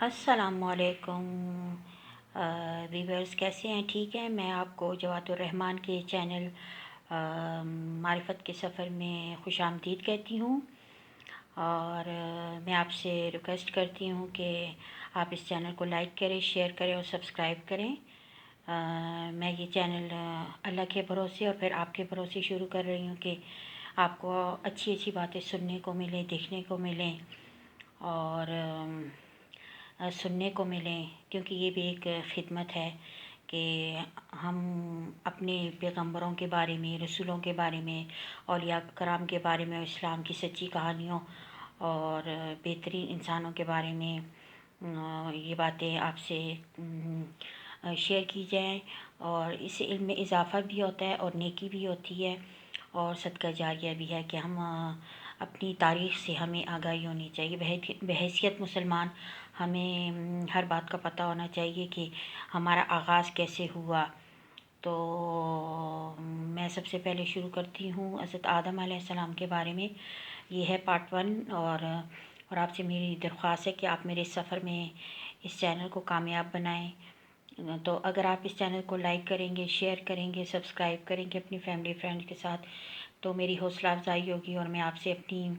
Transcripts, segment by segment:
अस्सलामुअलैकुम व्यूवर्स, कैसे हैं? ठीक हैं। मैं आपको जवातुर्रहमान के चैनल मारिफत के सफ़र में खुशामदीद कहती हूँ और मैं आपसे रिक्वेस्ट करती हूँ कि आप इस चैनल को लाइक करें, शेयर करें और सब्सक्राइब करें। मैं ये चैनल अल्लाह के भरोसे और फिर आपके भरोसे शुरू कर रही हूँ कि आपको अच्छी अच्छी बातें सुनने को मिलें, देखने को मिलें और सुनने को मिलें, क्योंकि ये भी एक खिदमत है कि हम अपने पैगंबरों के बारे में, रसूलों के बारे में, औलिया कराम के बारे में, इस्लाम की सच्ची कहानियों और बेहतरीन इंसानों के बारे में ये बातें आपसे शेयर की जाएं और इससे इल्म में इजाफ़ा भी होता है और नेकी भी होती है और सदका जारिया भी है कि हम अपनी तारीख़ से हमें आगाही होनी चाहिए। बहैसियत मुसलमान हमें हर बात का पता होना चाहिए कि हमारा आगाज़ कैसे हुआ। तो मैं सबसे पहले शुरू करती हूँ हज़रत आदम अलैहिस्सलाम के बारे में। ये है पार्ट 1 और आपसे मेरी दरख्वास्त है कि आप मेरे सफ़र में इस चैनल को कामयाब बनाएं। तो अगर आप इस चैनल को लाइक करेंगे, शेयर करेंगे, सब्सक्राइब करेंगे अपनी फैमिली फ्रेंड्स के साथ, तो मेरी हौसला अफजाई होगी और मैं आपसे अपनी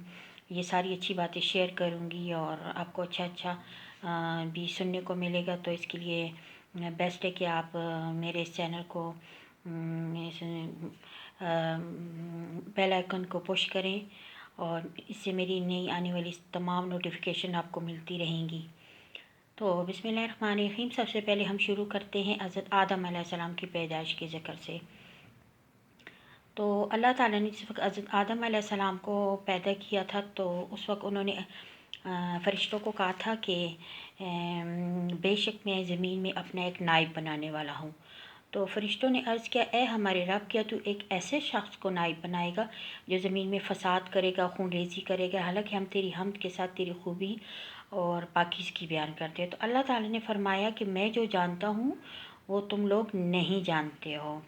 ये सारी अच्छी बातें शेयर करूँगी और आपको अच्छा भी सुनने को मिलेगा। तो इसके लिए बेस्ट है कि आप मेरे इस चैनल को बेल आइकन को पुश करें और इससे मेरी नई आने वाली तमाम नोटिफिकेशन आपको मिलती रहेंगी। तो बिस्मिल्लाहिर्रहमानिर्रहीम। सबसे पहले हम शुरू करते हैं हज़रत आदम अलैहिस्सलाम की पैदाइश के ज़िक्र से। तो अल्लाह ताला ने जिस वक्त हज़रत आदम अलैहिस्सलाम को पैदा किया था तो उस वक्त उन्होंने फ़रिश्तों को कहा था कि बेशक मैं ज़मीन में अपना एक नाइब बनाने वाला हूँ। तो फ़रिश्तों ने अर्ज़ किया, ए हमारे रब, क्या तू एक ऐसे शख्स को नाइब बनाएगा जो ज़मीन में फ़साद करेगा, खून रेज़ी करेगा? हालांकि हम तेरी हम्द के साथ तेरी खूबी और पाकीज़गी बयान करते हैं। तो अल्लाह ताला ने फरमाया कि मैं जो जानता हूँ वो तुम लोग नहीं जानते हो।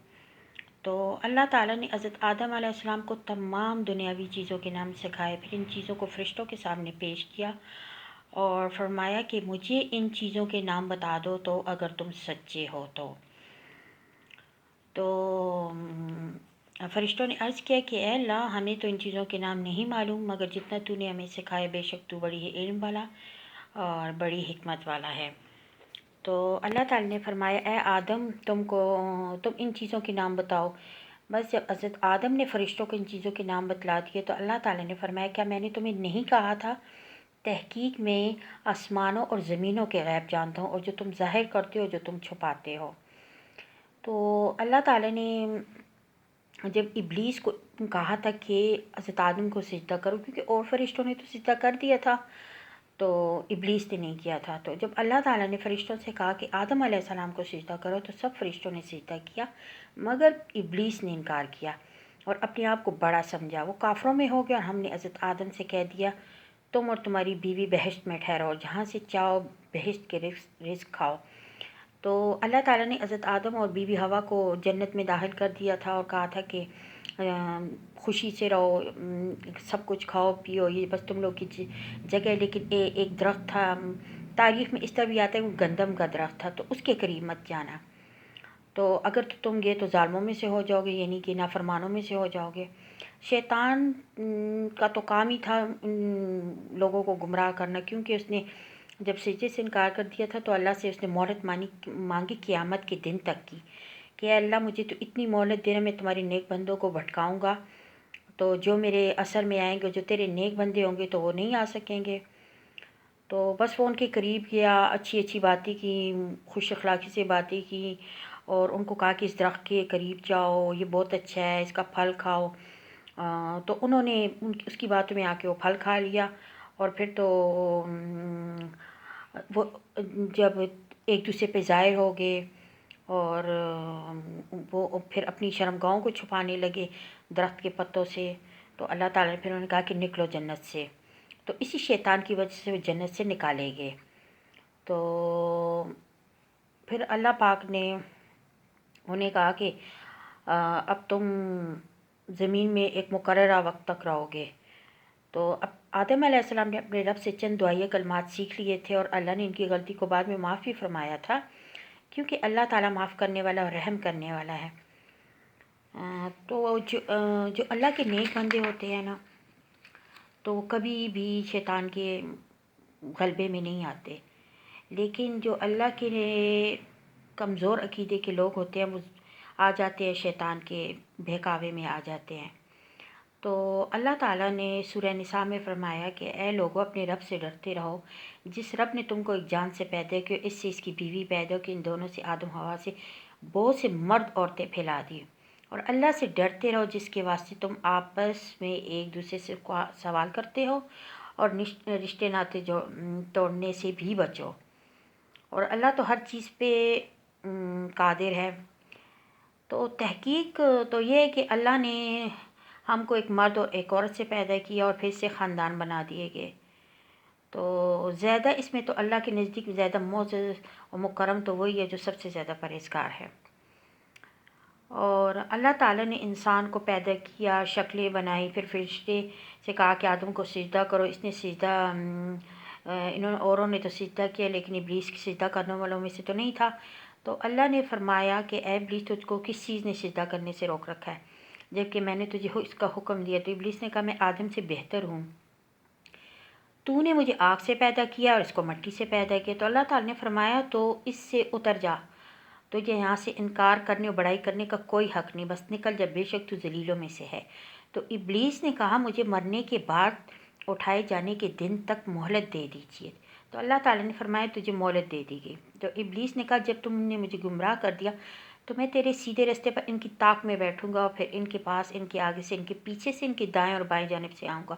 तो अल्लाह ताला ने हज़रत आदम अलैहिस्सलाम को तमाम दुनियावी चीज़ों के नाम सिखाए। फिर इन चीज़ों को फ़रिश्तों के सामने पेश किया और फरमाया कि मुझे इन चीज़ों के नाम बता दो तो अगर तुम सच्चे हो तो फ़रिश्तों ने अर्ज़ किया कि ए अल्लाह, हमें तो इन चीज़ों के नाम नहीं मालूम, मगर जितना तूने हमें सिखाया बेशक तू बड़ी ही इल्म वाला और बड़ी हिकमत वाला है। तो अल्लाह ताला ने फरमाया, ए आदम, तुम इन चीज़ों के नाम बताओ। बस जब हज़रत आदम ने फ़रिश्तों को इन चीज़ों के नाम बतला दिए तो अल्लाह ताला ने फरमाया, क्या मैंने तुम्हें नहीं कहा था? तहकीक में आसमानों और ज़मीनों के गैब जानता हूँ और जो तुम ज़ाहिर करते हो, जो तुम छुपाते हो। तो अल्लाह ताला ने जब इब्लीस को कहा था कि हज़रत आदम को सिजदा करो, क्योंकि और फ़रिश्तों ने तो सिजदा कर दिया था तो इब्लीस ने नहीं किया था। तो जब अल्लाह ताला ने फ़रिश्तों से कहा कि आदम अलैहिस्सलाम को सिजदा करो तो सब फ़रिश्तों ने सिजदा किया, मगर इब्लीस ने इनकार किया और अपने आप को बड़ा समझा। वो काफ़रों में हो गया और हमने हज़रत आदम से कह दिया, तुम और तुम्हारी बीवी बहश्त में ठहरो और जहाँ से चाहो बहश्त के रिज़्क़ खाओ। तो अल्लाह ताला ने हज़रत आदम और बीवी हवा को जन्नत में दाखिल कर दिया था और कहा था कि खुशी से रहो, सब कुछ खाओ पियो, ये बस तुम लोग की जगह। लेकिन एक दरख्त था, तारीख़ में इस तरह भी आता है वो गंदम का दरख्त था, तो उसके करीब मत जाना। तो अगर तुम गए तो जालिमों में से हो जाओगे, यानी कि नाफरमानों में से हो जाओगे। शैतान का तो काम ही था लोगों को गुमराह करना, क्योंकि उसने जब सजदे से इनकार कर दिया था तो अल्लाह से उसने मोहलत मांगी क़यामत के दिन तक की कि अल्लाह, मुझे तो इतनी मोहलत देना, मैं तुम्हारे नेक बंदों को भटकाऊँगा तो जो मेरे असर में आएंगे, जो तेरे नेक बंदे होंगे तो वो नहीं आ सकेंगे। तो बस वो उनके करीब गया, अच्छी अच्छी बातें की, खुश अखलाक़ी से बातें की और उनको कहा कि इस दरख्त के करीब जाओ, ये बहुत अच्छा है, इसका फल खाओ। तो उन्होंने उसकी बातों में आके वो फल खा लिया और फिर तो वो जब एक दूसरे पे ज़ाहिर हो गए और वो फिर अपनी शर्मगाहों को छुपाने लगे दरख्त के पत्तों से। तो अल्लाह ताला ने फिर उन्होंने कहा कि निकलो जन्नत से। तो इसी शैतान की वजह से वो जन्नत से निकाले गए। तो फिर अल्लाह पाक ने उन्हें कहा कि अब तुम ज़मीन में एक मुकर्ररा वक्त तक रहोगे। तो अब आदम अलैहिस्सलाम ने अपने रब से चंद दुआए कलमात सीख लिए थे और अल्लाह ने इनकी गलती को बाद में माफ़ भी फरमाया था, क्योंकि अल्लाह ताला माफ़ करने वाला और रहम करने वाला है। तो जो अल्लाह के नेक बंदे होते हैं ना, तो वो कभी भी शैतान के गलबे में नहीं आते। लेकिन जो अल्लाह के कमज़ोर अकीदे के लोग होते हैं, वो आ जाते हैं, शैतान के बहकावे में आ जाते हैं। तो अल्लाह ताला ने सूरह निसा में फरमाया कि ए लोगो, अपने रब से डरते रहो, जिस रब ने तुमको एक जान से पैदा किया, इससे इसकी बीवी पैदा की, इन दोनों से आदम हवा से बहुत से मर्द औरतें फैला दी। और अल्लाह से डरते रहो, जिसके वास्ते तुम आपस में एक दूसरे से सवाल करते हो, और रिश्ते नाते जो तोड़ने से भी बचो। और अल्लाह तो हर चीज़ पे कादिर है। तो तहकीक तो ये है कि अल्लाह ने हमको एक मर्द और एक औरत से पैदा किया और फिर से ख़ानदान बना दिए गए। तो ज़्यादा इसमें तो अल्लाह के नज़दीक ज़्यादा मोअज़्ज़ज़ और मुकर्रम तो वही है जो सबसे ज़्यादा परहेज़गार है। और अल्लाह ताला ने इंसान को पैदा किया, शक्लें बनाई, फिर फरिश्ते से कहा कि आदम को सिजदा करो। इसने सिजदा इन्होंने औरों ने तो सिजदा किया, लेकिन इब्लीस की सिजदा करने वालों में से तो नहीं था। तो अल्लाह ने फरमाया कि ए इब्लीस, तुझको किस चीज़ ने सिजदा करने से रोक रखा है, जबकि मैंने तुझे इसका हुक्म दिया। तो इब्लीस ने कहा, मैं आदम से बेहतर हूँ, तूने मुझे आग से पैदा किया और इसको मिट्टी से पैदा किया। तो अल्लाह ताला ने फरमाया, तो इससे उतर जा, तुझे यहाँ से इनकार करने और बड़ाई करने का कोई हक़ नहीं, बस निकल जा, बेशक तू जलीलों में से है। तो इब्लीस ने कहा, मुझे मरने के बाद उठाए जाने के दिन तक मोहलत दे दीजिए। तो अल्लाह ताला ने फरमाया, तुझे मोहलत दे दी गई। तो इब्लीस ने कहा, जब तुमने मुझे गुमराह कर दिया, तो मैं तेरे सीधे रास्ते पर इनकी ताक में बैठूंगा, और फिर इनके पास, इनके आगे से, इनके पीछे से, इनके दाएं और बाएं जानिब से आऊँगा,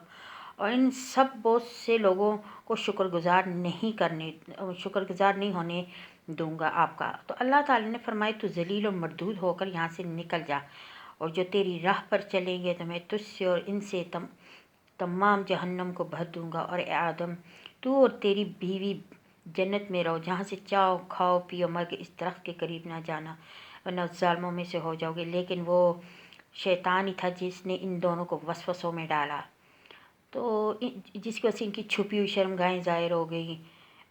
और इन सब बहुत से लोगों को शुक्रगुजार नहीं होने दूंगा आपका। तो अल्लाह ताला ने फरमाया, तू जलील और मरदूद होकर यहाँ से निकल जा, और जो तेरी राह पर चलेंगे तो मैं तुझसे और इनसे तमाम जहन्नम को भर दूंगा। और ए आदम, तू और तेरी बीवी जन्नत में रहो, जहाँ से चाहो खाओ पियो, मर के इस दरख्त के करीब ना जाना, वरना ज़ालिमों में से हो जाओगे। लेकिन वो शैतान ही था जिसने इन दोनों को वसवसों में डाला, तो जिसकी वजह से इनकी छुपी हुई शर्मगाहें ज़ाहिर हो गई।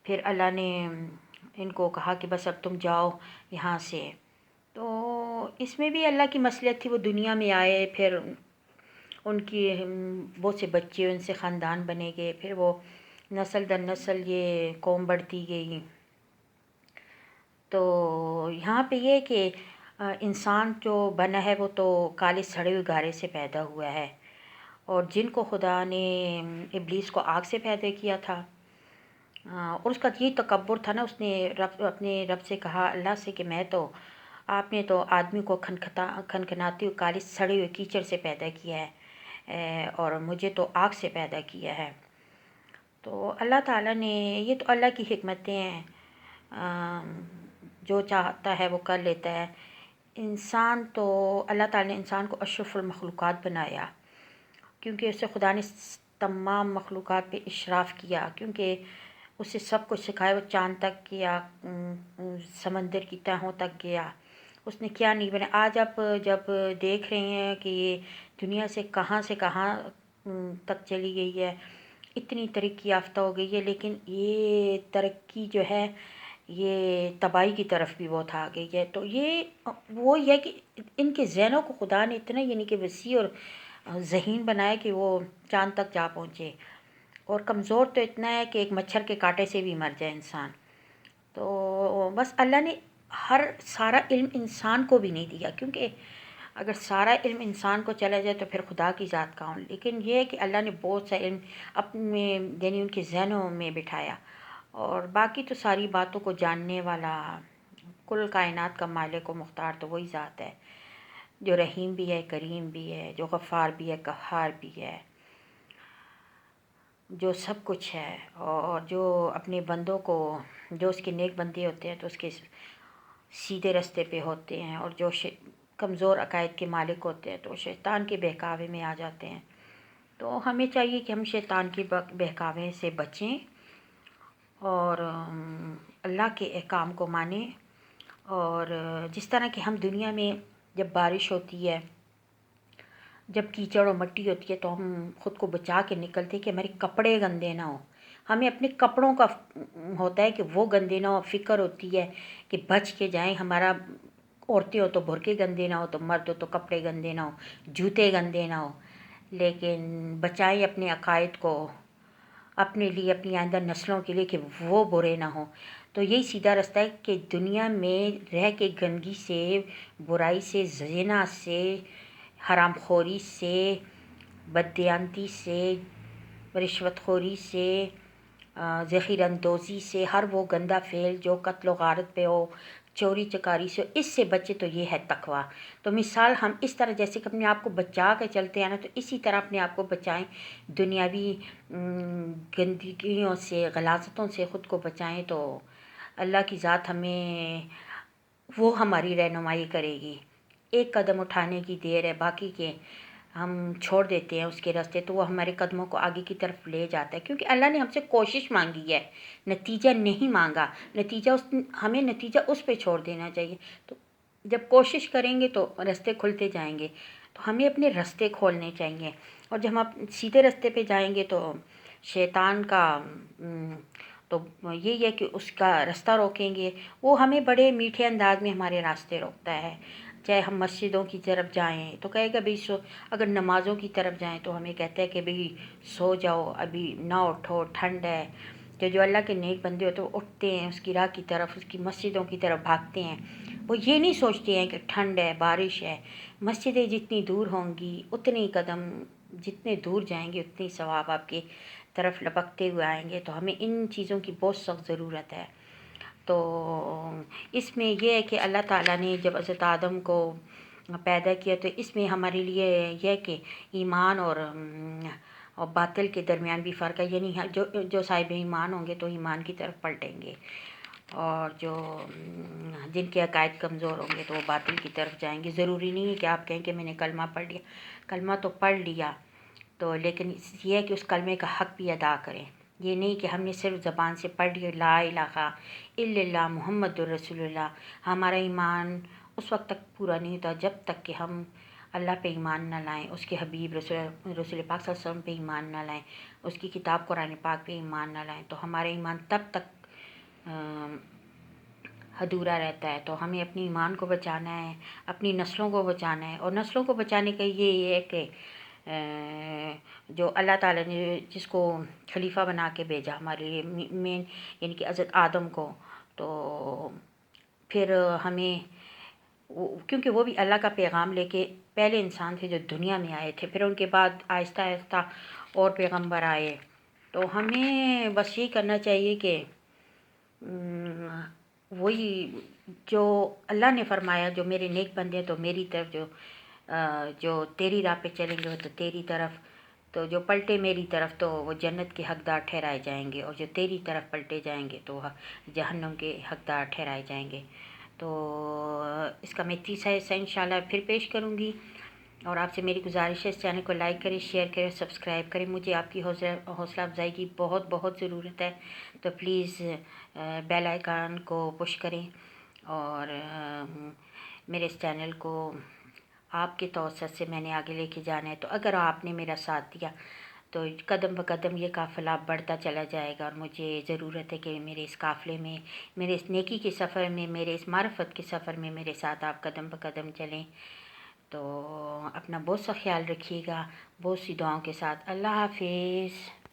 फिर अल्लाह ने इनको कहा कि बस अब तुम जाओ यहाँ से। तो इसमें भी अल्लाह की मसलियत थी, वो दुनिया में आए, फिर उनकी बहुत से बच्चे, उनसे ख़ानदान बने गए, फिर वो नस्ल दर नस्ल ये कौम बढ़ती गई। तो यहाँ पे ये कि इंसान जो बना है वो तो काले सड़े हुए गारे से पैदा हुआ है, और जिनको खुदा ने इब्लीस को आग से पैदा किया था, और उसका ये तकब्बुर था ना, उसने अपने रब से कहा, अल्लाह से, कि मैं तो, आपने तो आदमी को खनखनाते हुए काले सड़े हुए कीचड़ से पैदा किया है, और मुझे तो आग से पैदा किया है। तो अल्लाह ताला ने, ये तो अल्लाह की हिकमतें हैं, जो चाहता है वो कर लेता है। इंसान तो, अल्लाह ताला ने इंसान को अशरफुल मखलूक़ात बनाया, क्योंकि उसे खुदा ने तमाम मखलूक़ात पे इशराफ़ किया, क्योंकि उसे सब कुछ सिखाया। वो चाँद तक गया, समंदर की तहों तक गया, उसने क्या नहीं बना। आज आप जब देख रहे हैं कि ये दुनिया से कहाँ तक चली गई है, इतनी तरक्की याफ्ता हो गई है, लेकिन ये तरक्की जो है ये तबाही की तरफ भी बहुत आ गई है। तो ये वो है कि इनके ज़हनों को खुदा ने इतना यानी कि वसी और ज़हीन बनाया कि वो चाँद तक जा पहुँचे, और कमज़ोर तो इतना है कि एक मच्छर के कांटे से भी मर जाए इंसान। तो बस अल्लाह ने हर सारा इल्म इंसान को भी नहीं दिया, क्योंकि अगर सारा इल्म इंसान को चला जाए तो फिर खुदा की ज़ात का। लेकिन ये है कि अल्लाह ने बहुत सा इल्म अपने यानी उनके ज़हनों में बिठाया, और बाकी तो सारी बातों को जानने वाला, कुल कायनात का मालिक व मुख्तार तो वही ज़ात है, जो रहीम भी है, करीम भी है, जो गफ़ार भी है, कहार भी है, जो सब कुछ है, और जो अपने बंदों को, जो उसके नेक बंदे होते हैं तो उसके सीधे रास्ते पे होते हैं, और जो कमज़ोर अकायद के मालिक होते हैं तो शैतान के बहकावे में आ जाते हैं। तो हमें चाहिए कि हम शैतान के बहकावे से बचें, और अल्लाह के अहकाम को मानें। और जिस तरह कि हम दुनिया में जब बारिश होती है جب کیچڑ اور مٹی ہوتی ہے تو ہم خود کو بچا کے نکلتے کہ ہمارے کپڑے گندے نہ ہوں. ہمیں اپنے کپڑوں کا ہوتا ہے کہ وہ گندے نہ ہو، فکر ہوتی ہے کہ بچ کے جائیں. ہمارا عورتیں ہو تو برقعے گندے نہ ہو، تو مرد ہو تو کپڑے گندے نہ ہو، جوتے گندے نہ ہو. لیکن بچائیں اپنے عقائد کو اپنے لیے، اپنی آئندہ نسلوں کے لیے کہ وہ برے نہ ہوں. تو یہی سیدھا راستہ ہے کہ دنیا میں رہ کے گندگی سے، برائی سے، زنا سے، حرام خوری سے، بددیانتی سے، رشوت خوری سے، ذخیر اندوزی سے، ہر وہ گندا فعل جو قتل و غارت پہ ہو، چوری چکاری سے، اس سے بچے. تو یہ ہے تقویٰ. تو مثال ہم اس طرح جیسے کہ اپنے آپ کو بچا کے چلتے ہیں نا، تو اسی طرح اپنے آپ کو بچائیں. دنیاوی گندگیوں سے، غلاظتوں سے خود کو بچائیں تو اللہ کی ذات ہمیں وہ ہماری رہنمائی کرے گی. ایک قدم اٹھانے کی دیر ہے، باقی کے ہم چھوڑ دیتے ہیں اس کے راستے، تو وہ ہمارے قدموں کو آگے کی طرف لے جاتا ہے. کیونکہ اللہ نے ہم سے کوشش مانگی ہے، نتیجہ نہیں مانگا. ہمیں نتیجہ اس پہ چھوڑ دینا چاہیے. تو جب کوشش کریں گے تو راستے کھلتے جائیں گے. تو ہمیں اپنے راستے کھولنے چاہیے. اور جب ہم سیدھے راستے پہ جائیں گے تو شیطان کا تو یہی ہے کہ اس کا راستہ روکیں گے. وہ ہمیں بڑے میٹھے انداز میں ہمارے راستے روکتا ہے. چاہے ہم مسجدوں کی طرف جائیں تو کہے گا بھئی اگر نمازوں کی طرف جائیں تو ہمیں کہتا ہے کہ بھئی سو جاؤ، ابھی نہ اٹھو، ٹھنڈ ہے. کہ جو اللہ کے نیک بندے ہوتے ہیں وہ اٹھتے ہیں، اس کی راہ کی طرف، اس کی مسجدوں کی طرف بھاگتے ہیں. وہ یہ نہیں سوچتے ہیں کہ ٹھنڈ ہے، بارش ہے. مسجدیں جتنی دور ہوں گی اتنی قدم جتنے دور جائیں گے اتنی ثواب آپ کی طرف لپکتے ہوئے آئیں گے. تو ہمیں ان چیزوں کی بہت سخت ضرورت ہے. تو اس میں یہ ہے کہ اللہ تعالیٰ نے جب حضرت آدم کو پیدا کیا تو اس میں ہمارے لیے یہ ہے کہ ایمان اور باطل کے درمیان بھی فرق ہے. یعنی جو صاحب ایمان ہوں گے تو ایمان کی طرف پلٹیں گے، اور جن کے عقائد کمزور ہوں گے تو وہ باطل کی طرف جائیں گے. ضروری نہیں ہے کہ آپ کہیں کہ میں نے کلمہ پڑھ لیا. کلمہ تو پڑھ لیا تو لیکن یہ ہے کہ اس کلمے کا حق بھی ادا کریں. یہ نہیں کہ ہم نے صرف زبان سے پڑھ لیا لا الہ الا اللہ محمد الرسول اللہ. ہمارا ایمان اس وقت تک پورا نہیں ہوتا جب تک کہ ہم اللہ پہ ایمان نہ لائیں، اس کے حبیب رسول پاک صلی اللہ علیہ وسلم پہ ایمان نہ لائیں، اس کی کتاب قرآن پاک پہ ایمان نہ لائیں. تو ہمارا ایمان تب تک ادھورا رہتا ہے. تو ہمیں اپنی ایمان کو بچانا ہے، اپنی نسلوں کو بچانا ہے. اور نسلوں کو بچانے کا یہ ہے کہ جو اللہ تعالیٰ نے جس کو خلیفہ بنا کے بھیجا ہمارے لیے مین، یعنی کہ حضرت آدم کو، تو پھر ہمیں کیونکہ وہ بھی اللہ کا پیغام لے کے پہلے انسان تھے جو دنیا میں آئے تھے. پھر ان کے بعد آہستہ آہستہ اور پیغمبر آئے. تو ہمیں بس یہی کرنا چاہیے کہ وہی جو اللہ نے فرمایا، جو میرے نیک بندے ہیں تو میری طرف، جو تیری راہ پہ چلیں گے وہ تو تیری طرف، تو جو پلٹے میری طرف تو وہ جنت کے حقدار ٹھہرائے جائیں گے، اور جو تیری طرف پلٹے جائیں گے تو جہنم کے حقدار ٹھہرائے جائیں گے. تو اس کا میں تیسرا حصہ انشاءاللہ پھر پیش کروں گی. اور آپ سے میری گزارش ہے اس چینل کو لائک کریں، شیئر کریں، سبسکرائب کریں. مجھے آپ کی حوصلہ افزائی کی بہت بہت ضرورت ہے. تو پلیز بیل آئیکن کو پش کریں، اور میرے اس چینل کو آپ کے توسط سے میں نے آگے لے کے جانا ہے. تو اگر آپ نے میرا ساتھ دیا تو قدم بقدم یہ قافلہ بڑھتا چلا جائے گا. اور مجھے ضرورت ہے کہ میرے اس قافلے میں، میرے اس نیکی کے سفر میں، میرے اس معرفت کے سفر میں میرے ساتھ آپ قدم بقدم چلیں. تو اپنا بہت سا خیال رکھیے گا، بہت سی دعاؤں کے ساتھ. اللہ حافظ.